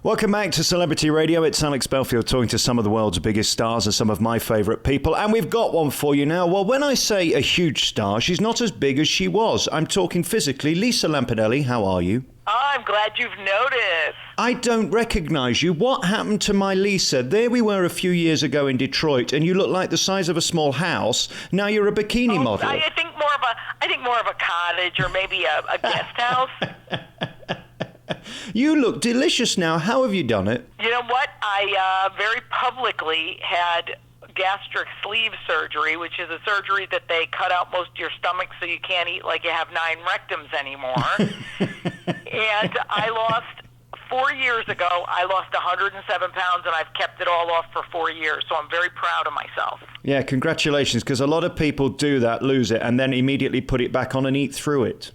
Welcome back to Celebrity Radio. It's Alex Belfield talking to some of the world's biggest stars and some of my favourite people. And we've got one for you now. Well, when I say a huge star, she's not as big as she was. I'm talking physically. Lisa Lampanelli, how are you? Oh, I'm glad you've noticed. I don't recognise you. What happened to my Lisa? There we were a few years ago in Detroit, and you look like the size of a small house. Now you're a bikini model. I think more of a cottage or maybe a guest house. You look delicious now. How have you done it? You know what? I very publicly had gastric sleeve surgery, which is a surgery that they cut out most of your stomach so you can't eat like you have 9 rectums anymore. And I lost, 4 years ago, I lost 107 pounds, and I've kept it all off for 4 years, so I'm very proud of myself. Yeah, congratulations, because a lot of people do that, lose it, and then immediately put it back on and eat through it.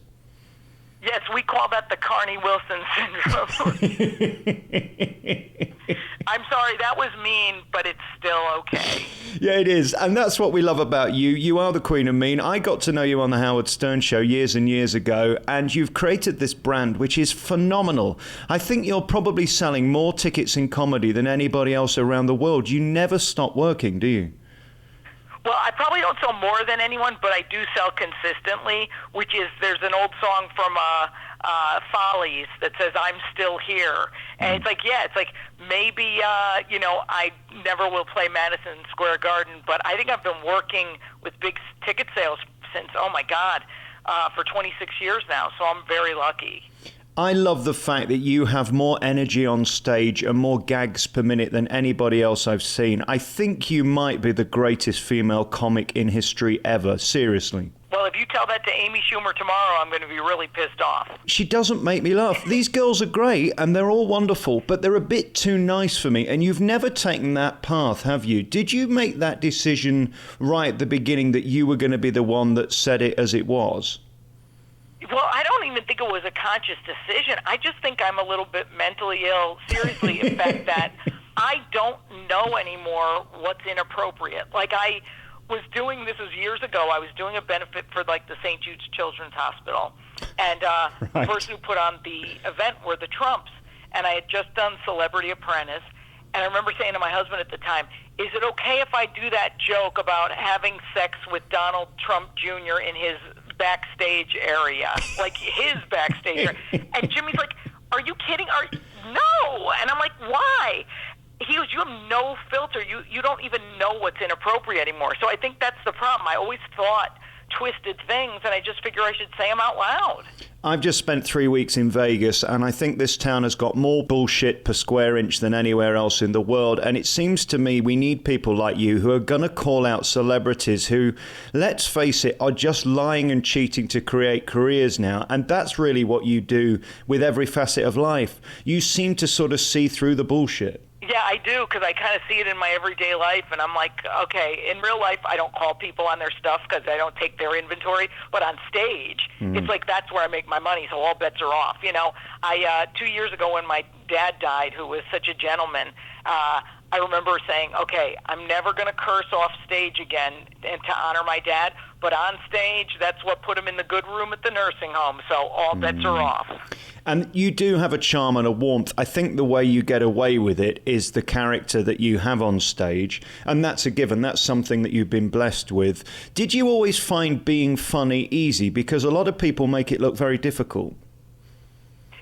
Yes, we call that the Carney Wilson syndrome. I'm sorry, that was mean, but it's still okay. Yeah, it is. And that's what we love about you. You are the queen of mean. I got to know you on the Howard Stern show years and years ago, and you've created this brand, which is phenomenal. I think you're probably selling more tickets in comedy than anybody else around the world. You never stop working, do you? Well, I probably don't sell more than anyone, but I do sell consistently, which is, there's an old song from Follies that says, I'm still here. And it's like, maybe, I never will play Madison Square Garden, but I think I've been working with big ticket sales since, for 26 years now, so I'm very lucky. I love the fact that you have more energy on stage and more gags per minute than anybody else I've seen. I think you might be the greatest female comic in history ever, seriously. Well, if you tell that to Amy Schumer tomorrow, I'm going to be really pissed off. She doesn't make me laugh. These girls are great and they're all wonderful, but they're a bit too nice for me. And you've never taken that path, have you? Did you make that decision right at the beginning that you were going to be the one that said it as it was? Well, I don't even think it was a conscious decision. I just think I'm a little bit mentally ill, seriously, in fact that I don't know anymore what's inappropriate. Like this was years ago, I was doing a benefit for the St. Jude's Children's Hospital. And the person who put on the event were the Trumps. And I had just done Celebrity Apprentice. And I remember saying to my husband at the time, is it okay if I do that joke about having sex with Donald Trump Jr. in his backstage area, like his backstage area? And Jimmy's like, are you kidding? No. And I'm like, why? He goes, you have no filter. You don't even know what's inappropriate anymore. So I think that's the problem. I always thought twisted things, and I just figure I should say them out loud. I've just spent 3 weeks in Vegas, and I think this town has got more bullshit per square inch than anywhere else in the world. And it seems to me we need people like you who are going to call out celebrities who, let's face it, are just lying and cheating to create careers now. And that's really what you do with every facet of life. You seem to sort of see through the bullshit. Yeah, I do, because I kind of see it in my everyday life, and I'm like, okay, in real life, I don't call people on their stuff because I don't take their inventory, but on stage, it's like that's where I make my money, so all bets are off, I 2 years ago when my dad died, who was such a gentleman, I remember saying, okay, I'm never going to curse off stage again and to honor my dad, but on stage, that's what put him in the good room at the nursing home, so all bets are off. And you do have a charm and a warmth. I think the way you get away with it is the character that you have on stage, and that's a given. That's something that you've been blessed with. Did you always find being funny easy? Because a lot of people make it look very difficult.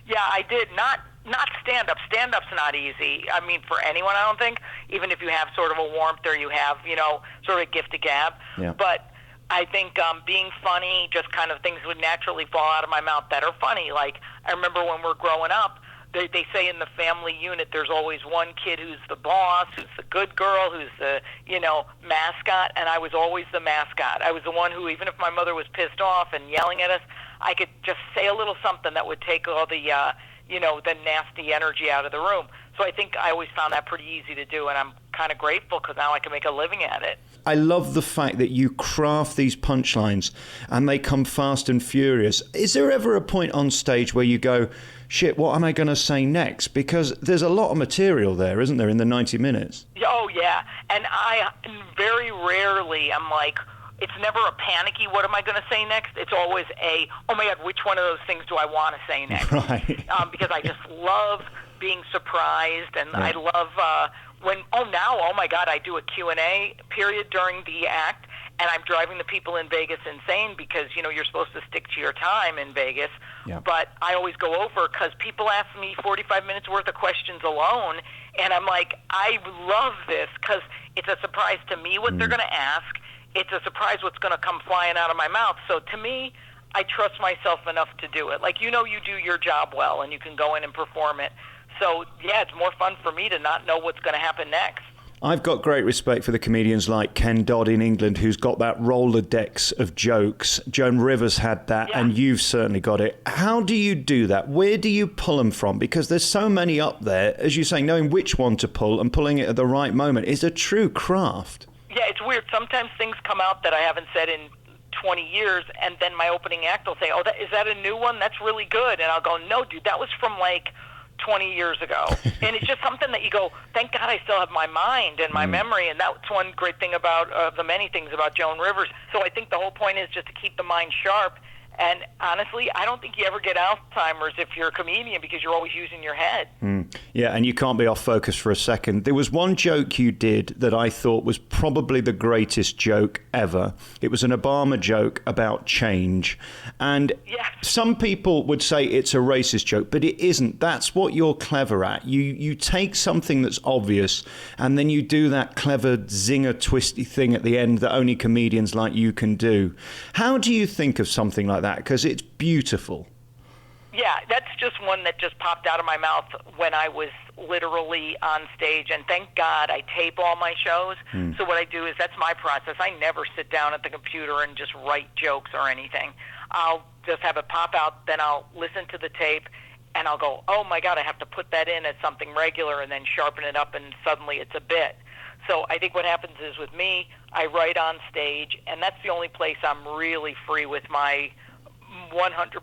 Yeah, I did. Not stand-up. Stand-up's not easy. I mean, for anyone, I don't think, even if you have sort of a warmth or you have, sort of a gift of gab. Yeah. But I think being funny, just kind of things would naturally fall out of my mouth that are funny. Like, I remember when we're growing up, they say in the family unit there's always one kid who's the boss, who's the good girl, who's the, mascot, and I was always the mascot. I was the one who, even if my mother was pissed off and yelling at us, I could just say a little something that would take all the, the nasty energy out of the room. So I think I always found that pretty easy to do, and I'm kind of grateful because now I can make a living at it. I love the fact that you craft these punchlines and they come fast and furious. Is there ever a point on stage where you go, shit, what am I going to say next? Because there's a lot of material there, isn't there, in the 90 minutes? Oh, yeah. And I very rarely am like, it's never a panicky, what am I going to say next? It's always oh my God, which one of those things do I want to say next? Right. Because I just love being surprised, and I love oh my God, I do a Q&A period during the act, and I'm driving the people in Vegas insane because, you're supposed to stick to your time in Vegas, but I always go over because people ask me 45 minutes worth of questions alone, and I'm like, I love this because it's a surprise to me what they're going to ask. It's a surprise what's going to come flying out of my mouth. So to me, I trust myself enough to do it. Like, you do your job well, and you can go in and perform it. So, yeah, it's more fun for me to not know what's going to happen next. I've got great respect for the comedians like Ken Dodd in England, who's got that Rolodex of jokes. Joan Rivers had that, and you've certainly got it. How do you do that? Where do you pull them from? Because there's so many up there. As you say, knowing which one to pull and pulling it at the right moment is a true craft. Yeah, it's weird. Sometimes things come out that I haven't said in 20 years, and then my opening act will say, is that a new one? That's really good. And I'll go, no, dude, that was from 20 years ago. And it's just something that you go, thank God I still have my mind and my memory. And that's one great thing about the many things about Joan Rivers. So I think the whole point is just to keep the mind sharp. And honestly, I don't think you ever get Alzheimer's if you're a comedian because you're always using your head. Yeah, and you can't be off focus for a second. There was one joke you did that I thought was probably the greatest joke ever. It was an Obama joke about change. And some people would say it's a racist joke, but it isn't. That's what you're clever at. You take something that's obvious and then you do that clever zinger twisty thing at the end that only comedians like you can do. How do you think of something like that? Because it's beautiful. Yeah, that's just one that just popped out of my mouth when I was literally on stage. And thank God I tape all my shows. So what I do is that's my process. I never sit down at the computer and just write jokes or anything. I'll just have it pop out, then I'll listen to the tape, and I'll go, oh my God, I have to put that in as something regular and then sharpen it up, and suddenly it's a bit. So I think what happens is with me, I write on stage, and that's the only place I'm really free with my 100%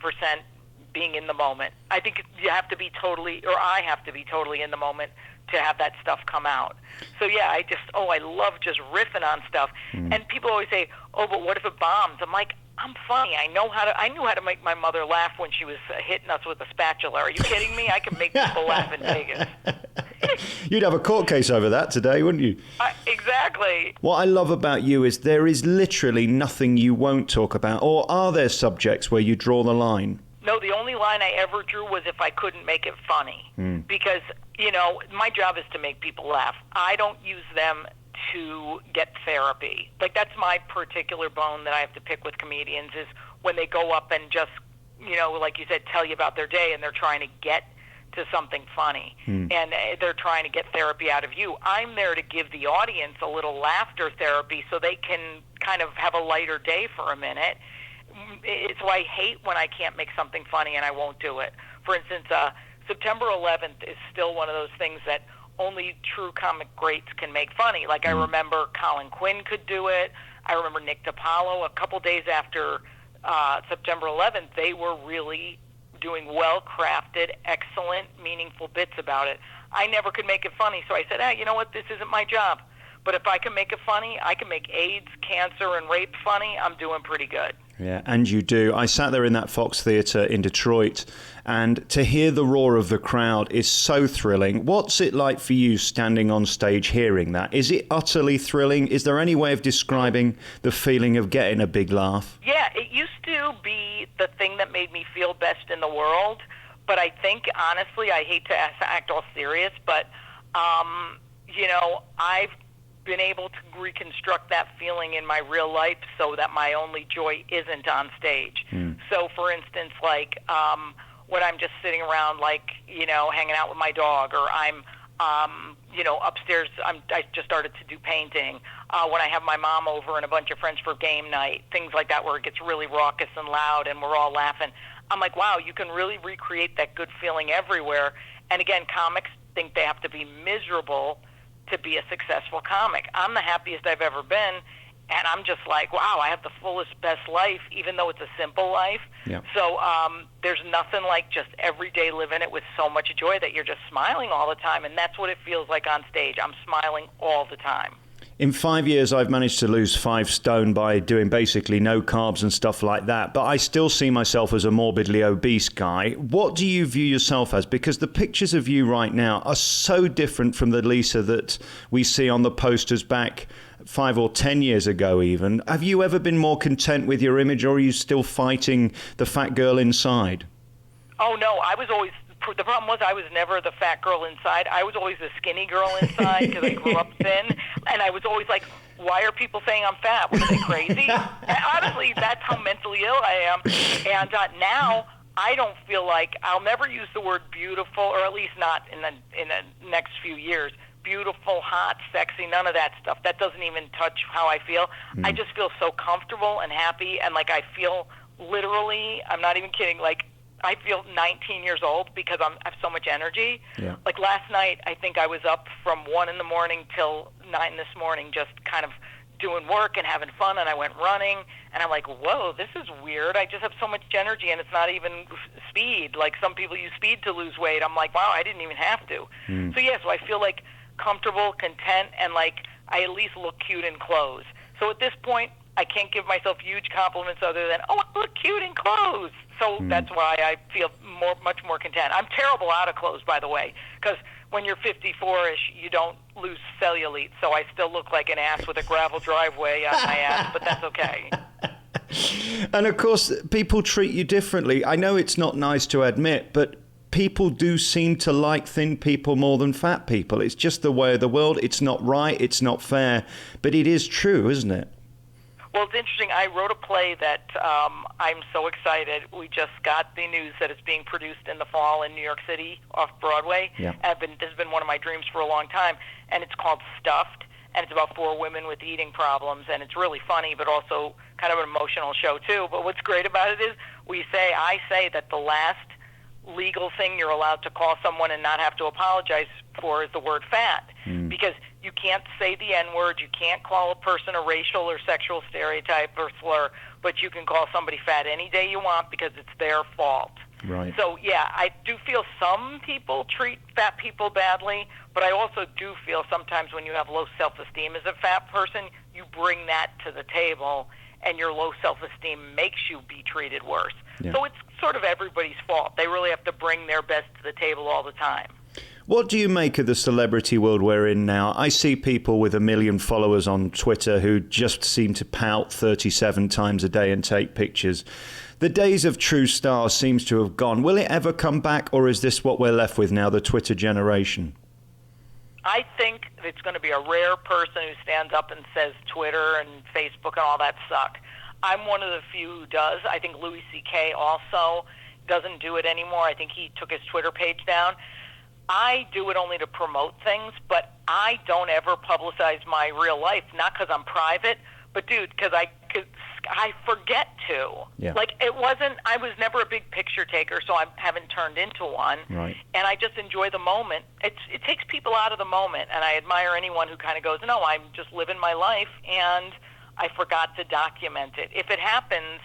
being in the moment. I think you have to be totally, or I have to be totally in the moment to have that stuff come out. So yeah, I love just riffing on stuff. And people always say, oh, but what if it bombs? I'm like, I'm funny. I knew how to make my mother laugh when she was hitting us with a spatula. Are you kidding me? I can make people laugh in Vegas. You'd have a court case over that today, wouldn't you? Exactly. What I love about you is there is literally nothing you won't talk about. Or are there subjects where you draw the line? No, the only line I ever drew was if I couldn't make it funny. Because, my job is to make people laugh. I don't use them to get therapy. Like, that's my particular bone that I have to pick with comedians is when they go up and just, like you said, tell you about their day and they're trying to get to something funny and they're trying to get therapy out of you. I'm there to give the audience a little laughter therapy so they can kind of have a lighter day for a minute. It's why I hate when I can't make something funny and I won't do it. For instance, September 11th is still one of those things that only true comic greats can make funny. Like I remember Colin Quinn could do it. I remember Nick DiPaolo. A couple days after September 11th, they were really doing well-crafted, excellent, meaningful bits about it. I never could make it funny, so I said, you know what, this isn't my job. But if I can make it funny, I can make AIDS, cancer, and rape funny, I'm doing pretty good. Yeah, and you do. I sat there in that Fox Theatre in Detroit, and to hear the roar of the crowd is so thrilling. What's it like for you standing on stage hearing that? Is it utterly thrilling? Is there any way of describing the feeling of getting a big laugh? Yeah, it used to be the thing that made me feel best in the world, but I think, honestly, I hate to act all serious, but, I've been able to reconstruct that feeling in my real life so that my only joy isn't on stage. So, for instance, when I'm just sitting around, hanging out with my dog, or I'm, upstairs, I just started to do painting. When I have my mom over and a bunch of friends for game night, things like that where it gets really raucous and loud and we're all laughing. I'm like, wow, you can really recreate that good feeling everywhere. And again, comics think they have to be miserable to be a successful comic. I'm the happiest I've ever been, and I'm just like, wow, I have the fullest, best life, even though it's a simple life. Yeah. So there's nothing like just every day living it with so much joy that you're just smiling all the time, and that's what it feels like on stage. I'm smiling all the time. In 5 years, I've managed to lose 5 stone by doing basically no carbs and stuff like that. But I still see myself as a morbidly obese guy. What do you view yourself as? Because the pictures of you right now are so different from the Lisa that we see on the posters back 5 or 10 years ago even. Have you ever been more content with your image, or are you still fighting the fat girl inside? Oh, no, I was always... The problem was I was never the fat girl inside. I was always the skinny girl inside because I grew up thin. And I was always like, why are people saying I'm fat? Were they crazy? And honestly, that's how mentally ill I am. And now I don't feel like I'll never use the word beautiful, or at least not in the next few years. Beautiful, hot, sexy, none of that stuff. That doesn't even touch how I feel. I just feel so comfortable and happy, and like I feel literally, I'm not even kidding, like I feel 19 years old because I have so much energy. Yeah. Like last night, I think I was up from 1 in the morning till 9 this morning, just kind of doing work and having fun, and I went running, and I'm like, whoa, this is weird. I just have so much energy, and it's not even speed. Like some people use speed to lose weight. I'm like, wow, I didn't even have to. So yeah, so I feel like comfortable, content, and like I at least look cute in clothes. So at this point, I can't give myself huge compliments other than, oh, I look cute in clothes. So that's why I feel much more content. I'm terrible out of clothes, by the way, because when you're 54-ish, you don't lose cellulite. So I still look like an ass with a gravel driveway on my ass, but that's okay. And of course, people treat you differently. I know it's not nice to admit, but people do seem to like thin people more than fat people. It's just the way of the world. It's not right. It's not fair. But it is true, isn't it? Well, it's interesting. I wrote a play that I'm so excited. We just got the news that it's being produced in the fall in New York City off Broadway. Yeah. This has been one of my dreams for a long time. And it's called Stuffed. And it's about 4 women with eating problems. And it's really funny, but also kind of an emotional show, too. But what's great about it is I say that the last legal thing you're allowed to call someone and not have to apologize for is the word fat. Because you can't say the N-word, you can't call a person a racial or sexual stereotype or slur, but you can call somebody fat any day you want because it's their fault. Right. So, yeah, I do feel some people treat fat people badly, but I also do feel sometimes when you have low self-esteem as a fat person, you bring that to the table, and your low self-esteem makes you be treated worse. Yeah. So it's sort of everybody's fault. They really have to bring their best to the table all the time. What do you make of the celebrity world we're in now? I see people with 1 million followers on Twitter who just seem to pout 37 times a day and take pictures. The days of true stars seems to have gone. Will it ever come back, or is this what we're left with now, the Twitter generation? I think it's going to be a rare person who stands up and says Twitter and Facebook and all that suck. I'm one of the few who does. I think Louis C.K. also doesn't do it anymore. I think he took his Twitter page down. I do it only to promote things, but I don't ever publicize my real life, not because I'm private, but, dude, because I forget to. Yeah. Like, I was never a big picture taker, so I haven't turned into one. Right. And I just enjoy the moment. It takes people out of the moment, and I admire anyone who kind of goes, no, I'm just living my life, and I forgot to document it. If it happens,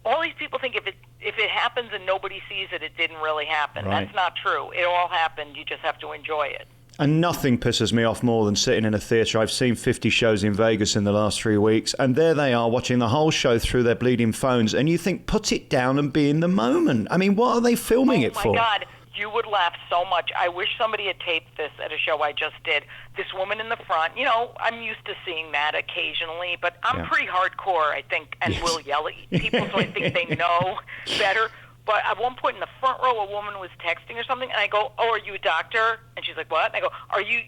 all these people think if it happens and nobody sees it, it didn't really happen. Right. That's not true. It all happened. You just have to enjoy it. And nothing pisses me off more than sitting in a theatre. I've seen 50 shows in Vegas in the last 3 weeks, and there they are watching the whole show through their bleeding phones, and you think, put it down and be in the moment. I mean, what are they filming it for? Oh, my God. You would laugh so much. I wish somebody had taped this at a show I just did. This woman in the front, I'm used to seeing that occasionally, but I'm pretty hardcore, I think, and will yell at people, so I think they know better. But at one point in the front row, a woman was texting or something, and I go, oh, are you a doctor? And she's like, what? And I go, are you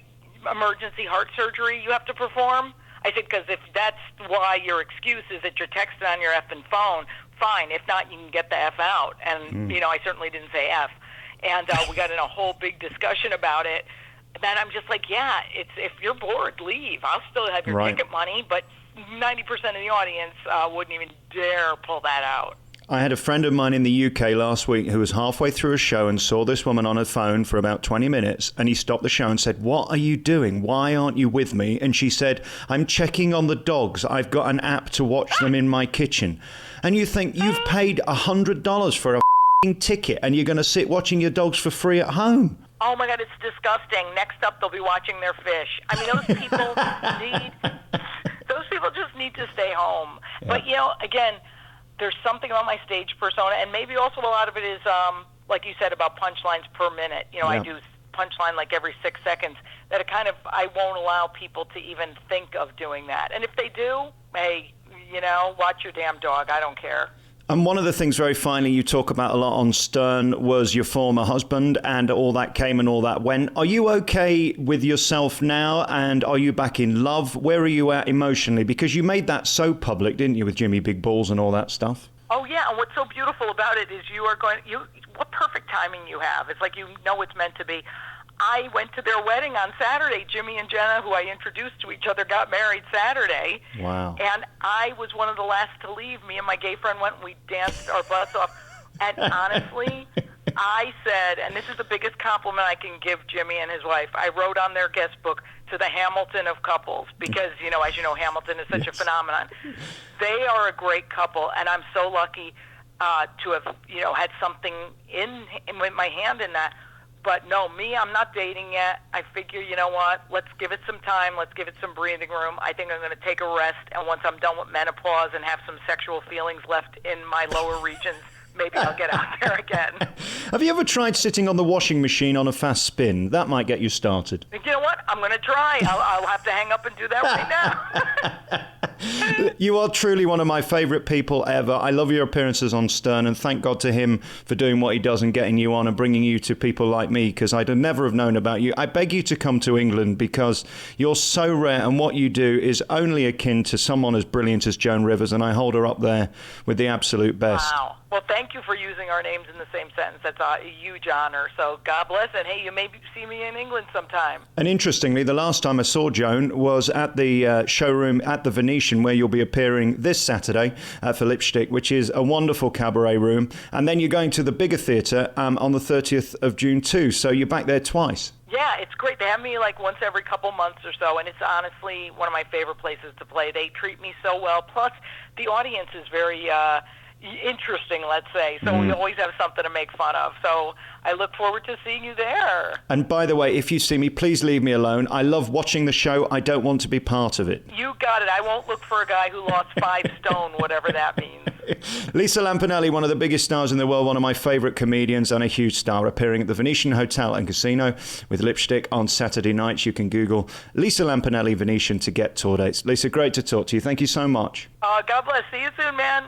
emergency heart surgery you have to perform? I said, because if that's why your excuse is that you're texting on your effing phone, fine. If not, you can get the F out. And, I certainly didn't say F. And we got in a whole big discussion about it. Then I'm just like, yeah, if you're bored, leave. I'll still have your ticket money, but 90% of the audience wouldn't even dare pull that out. I had a friend of mine in the UK last week who was halfway through a show and saw this woman on her phone for about 20 minutes, and he stopped the show and said, what are you doing? Why aren't you with me? And she said, I'm checking on the dogs. I've got an app to watch them in my kitchen. And you think, you've paid $100 for a ticket and you're going to sit watching your dogs for free at home. Oh my God, it's disgusting. Next up, they'll be watching their fish. I mean, those people need to stay home. Yeah. But, again, there's something about my stage persona, and maybe also a lot of it is, like you said, about punchlines per minute. I do punchline like every 6 seconds, that I won't allow people to even think of doing that. And if they do, hey, watch your damn dog. I don't care. And one of the things, very finally, you talk about a lot on Stern was your former husband and all that came and all that went. Are you okay with yourself now? And are you back in love? Where are you at emotionally? Because you made that so public, didn't you, with Jimmy Big Balls and all that stuff? Oh, yeah. And what's so beautiful about it is what perfect timing you have. It's like it's meant to be. I went to their wedding on Saturday. Jimmy and Jenna, who I introduced to each other, got married Saturday. Wow. And I was one of the last to leave. Me and my gay friend went and we danced our butts off. And honestly, I said, and this is the biggest compliment I can give Jimmy and his wife, I wrote on their guest book, to the Hamilton of couples, because, as you know, Hamilton is such a phenomenon. They are a great couple, and I'm so lucky to have, had something in my hand in that. But no, I'm not dating yet. I figure, you know what, let's give it some time. Let's give it some breathing room. I think I'm going to take a rest. And once I'm done with menopause and have some sexual feelings left in my lower regions, maybe I'll get out there again. Have you ever tried sitting on the washing machine on a fast spin? That might get you started. You know what? I'm going to try. I'll have to hang up and do that right now. You are truly one of my favourite people ever. I love your appearances on Stern, and thank God to him for doing what he does and getting you on and bringing you to people like me, because I'd never have known about you. I beg you to come to England, because you're so rare, and what you do is only akin to someone as brilliant as Joan Rivers, and I hold her up there with the absolute best. Wow. Well, thank you for using our names in the same sentence. That's a huge honor. So God bless, and hey, you may see me in England sometime. And interestingly, the last time I saw Joan was at the showroom at the Venetian, where you'll be appearing this Saturday for Lipshtick, which is a wonderful cabaret room. And then you're going to the bigger theatre on the 30th of June too. So you're back there twice. Yeah, it's great. They have me like once every couple months or so, and it's honestly one of my favorite places to play. They treat me so well. Plus, the audience is very interesting, let's say. So we always have something to make fun of. So I look forward to seeing you there. And by the way, if you see me, please leave me alone. I love watching the show. I don't want to be part of it. You got it. I won't look for a guy who lost 5 stone, whatever that means. Lisa Lampanelli, one of the biggest stars in the world, one of my favourite comedians and a huge star, appearing at the Venetian Hotel and Casino with Lipshtick on Saturday nights. You can Google Lisa Lampanelli Venetian to get tour dates. Lisa, great to talk to you. Thank you so much. God bless. See you soon, man.